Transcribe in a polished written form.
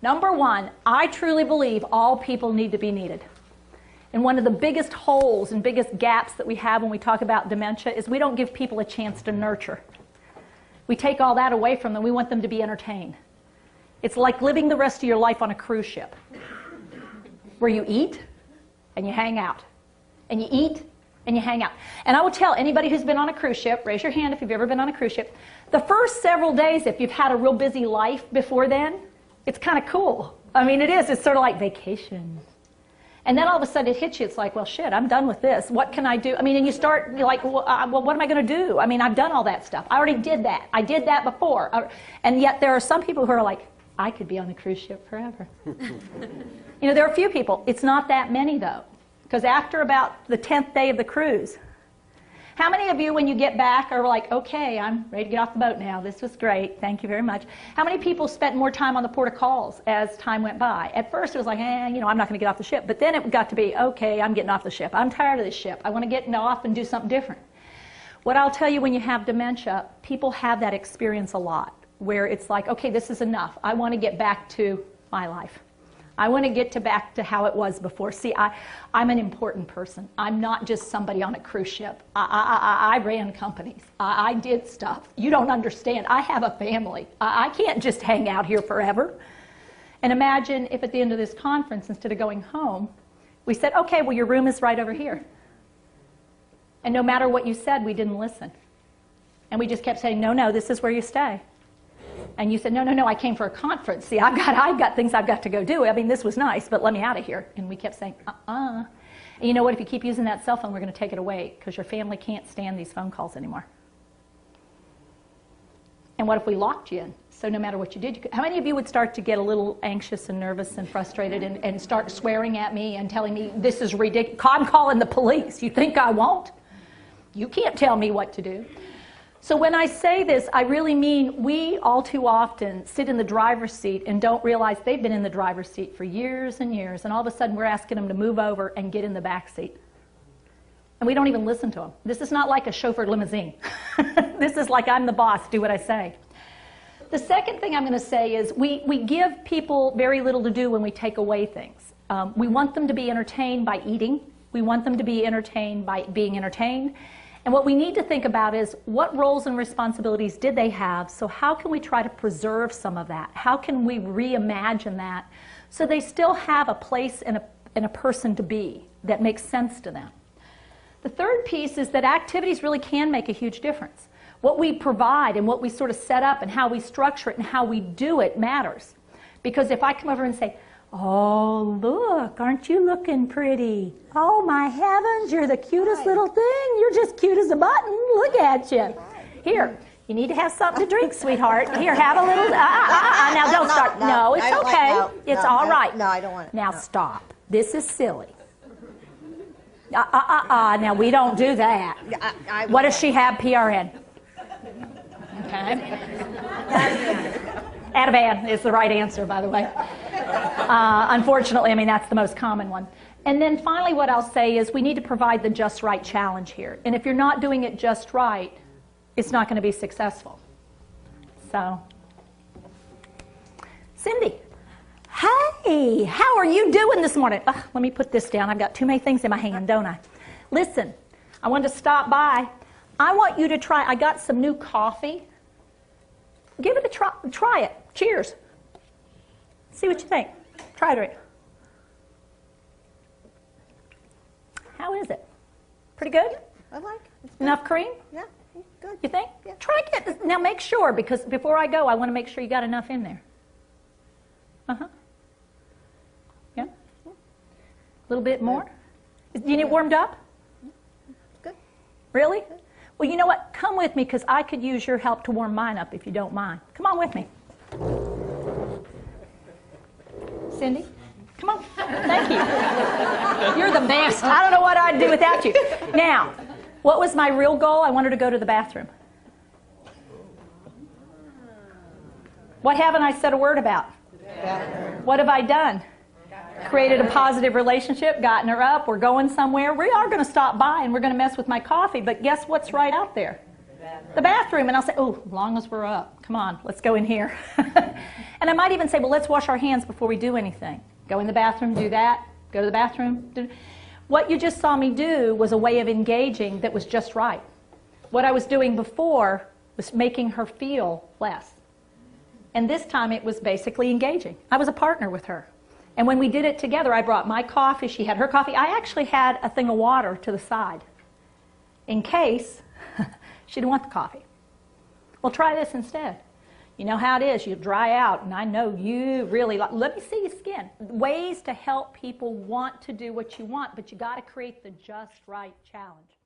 Number one, I truly believe all people need to be needed. And one of the biggest holes and biggest gaps that we have when we talk about dementia is we don't give people a chance to nurture. We take all that away from them. We want them to be entertained. It's like living the rest of your life on a cruise ship, where you eat and you hang out, and you eat and you hang out. And I will tell anybody who's been on a cruise ship, raise your hand if you've ever been on a cruise ship, the first several days, if you've had a real busy life before then, it's kind of cool. I mean, it is. It's sort of like vacation. And then all of a sudden it hits you. It's like, well, shit, I'm done with this. What can I do? I mean, and you start, you're like, well, what am I going to do? I mean, I've done all that stuff. I already did that. I did that before. And yet there are some people who are like, I could be on the cruise ship forever. You know, there are a few people. It's not that many, though. Because after about the 10th day of the cruise, how many of you, when you get back, are like, okay, I'm ready to get off the boat now. This was great. Thank you very much. How many people spent more time on the port of calls as time went by? At first, it was like, you know, I'm not going to get off the ship. But then it got to be, okay, I'm getting off the ship. I'm tired of this ship. I want to get off and do something different. What I'll tell you, when you have dementia, people have that experience a lot, where it's like, okay, this is enough. I want to get back to my life. I want to get back to how it was before. See, I'm an important person. I'm not just somebody on a cruise ship. I ran companies. I did stuff. You don't understand. I have a family. I can't just hang out here forever. And imagine if at the end of this conference, instead of going home, we said, okay, well, your room is right over here. And no matter what you said, we didn't listen. And we just kept saying, no, no, this is where you stay. And you said, no, no, no, I came for a conference. See, I've got things I've got to go do. I mean, this was nice, but let me out of here. And we kept saying, And you know what? If you keep using that cell phone, we're going to take it away because your family can't stand these phone calls anymore. And what if we locked you in? So no matter what you did, how many of you would start to get a little anxious and nervous and frustrated and start swearing at me and telling me, this is ridiculous. I'm calling the police. You think I won't? You can't tell me what to do. So when I say this, I really mean we all too often sit in the driver's seat and don't realize they've been in the driver's seat for years and years, and all of a sudden we're asking them to move over and get in the back seat. And we don't even listen to them. This is not like a chauffeured limousine. This is like I'm the boss, do what I say. The second thing I'm going to say is we give people very little to do when we take away things. We want them to be entertained by eating. We want them to be entertained by being entertained. And what we need to think about is what roles and responsibilities did they have, so how can we try to preserve some of that? How can we reimagine that so they still have a place and a person to be that makes sense to them? The third piece is that activities really can make a huge difference. What we provide and what we sort of set up and how we structure it and how we do it matters. Because if I come over and say, oh, look, aren't you looking pretty? Oh, my heavens, you're the cutest little thing. You're just cute as a button. Look at you. Here, you need to have something to drink, sweetheart. Here, have a little... Now, don't start. No, it's okay. It's all right. No, I don't want it. Now, stop. This is silly. Now, we don't do that. What does she have, PRN? Okay. Ativan is the right answer, by the way. Unfortunately, I mean, that's the most common one. And then finally, what I'll say is we need to provide the just right challenge here. And if you're not doing it just right, it's not going to be successful. So, Cindy, hey, how are you doing this morning? Let me put this down. I've got too many things in my hand, don't I? Listen, I wanted to stop by. I want you to try, I got some new coffee. Give it a try. Try it. Cheers. See what you think. Try it. How is it? Pretty good? I like it. Enough cream? Yeah, good. You think? Yeah. Try it. Now make sure, because before I go, I want to make sure you got enough in there. Yeah? A little bit more? Do you need it warmed up? Good. Really? Good. Well, you know what? Come with me, because I could use your help to warm mine up if you don't mind. Come on with me. Cindy, come on. Thank you. You're the best. I don't know what I'd do without you. Now, what was my real goal? I wanted to go to the bathroom. What haven't I said a word about? What have I done? Created a positive relationship, gotten her up, we're going somewhere. We are going to stop by and we're going to mess with my coffee, but guess what's right out there? The bathroom, and I'll say, oh, as long as we're up, come on, let's go in here. And I might even say, well, let's wash our hands before we do anything. Go in the bathroom, do that, go to the bathroom. What you just saw me do was a way of engaging that was just right. What I was doing before was making her feel less. And this time it was basically engaging. I was a partner with her. And when we did it together, I brought my coffee, she had her coffee. I actually had a thing of water to the side in case she didn't want the coffee. Well, try this instead. You know how it is. You dry out, and I know you really like, let me see your skin. Ways to help people want to do what you want, but you got to create the just right challenge.